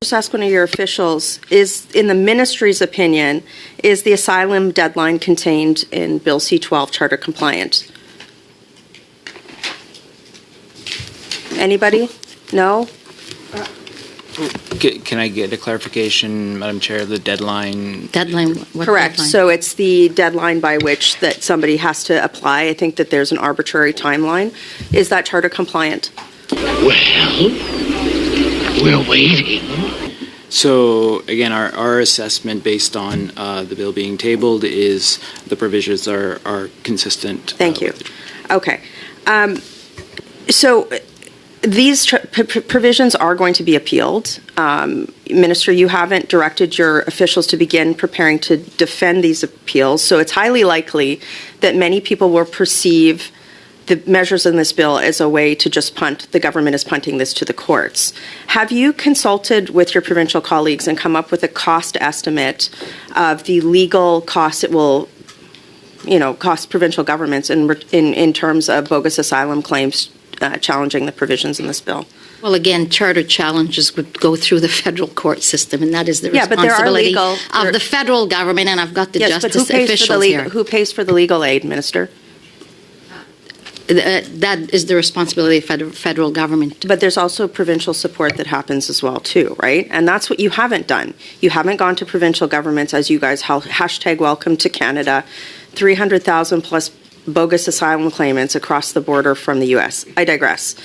Just ask one of your officials, is, in the ministry's opinion, is the asylum deadline contained in Bill C-12 charter compliant? Anybody? No? Can I get a clarification, Madam Chair, of the deadline? Deadline? What Correct. deadline? So it's the deadline by which that somebody has to apply. I think that there's an arbitrary timeline. Is that charter compliant? Well, we're waiting. So, again, our assessment based on the bill being tabled is the provisions are consistent. Thank you. Okay. So these provisions are going to be appealed. Minister, you haven't directed your officials to begin preparing to defend these appeals, so it's highly likely that many people will perceive the measures in this bill as a way to just punt. The government is punting this to the courts. Have you consulted with your provincial colleagues and come up with a cost estimate of the legal costs it will, cost provincial governments in terms of bogus asylum claims challenging the provisions in this bill? Well, again, charter challenges would go through the federal court system, and that is the responsibility of the federal government, and I've got the justice officials here. Who pays for the legal aid, Minister? That is the responsibility of federal government. But there's also provincial support that happens as well, too, right? And that's what you haven't done. You haven't gone to provincial governments, as you guys #welcome to Canada, 300,000 plus bogus asylum claimants across the border from the U.S. I digress.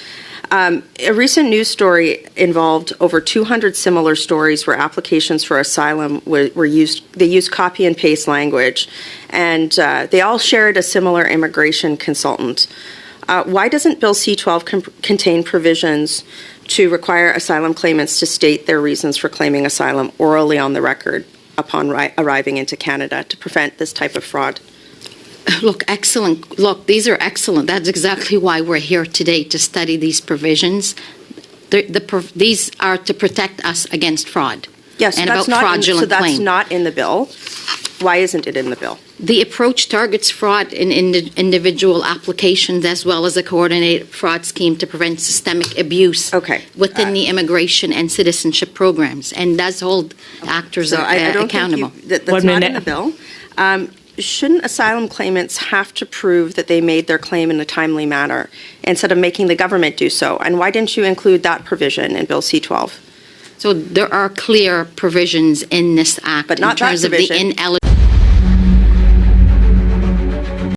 A recent news story involved over 200 similar stories where applications for asylum were used. They used copy and paste language, and they all shared a similar immigration consultant. Why doesn't Bill C-12 contain provisions to require asylum claimants to state their reasons for claiming asylum orally on the record upon arriving into Canada to prevent this type of fraud? Look, excellent. Look, these are excellent. That's exactly why we're here today, to study these provisions. These are to protect us against fraud. Yes, and that's about fraudulent so claims. that's not in the bill. Why isn't it in the bill? The approach targets fraud in individual applications as well as a coordinated fraud scheme to prevent systemic abuse within the immigration and citizenship programs, and does hold actors accountable. That's not in the bill. Shouldn't asylum claimants have to prove that they made their claim in a timely manner instead of making the government do so? And why didn't you include that provision in Bill C-12? So there are clear provisions in this act But not in terms that of the provision.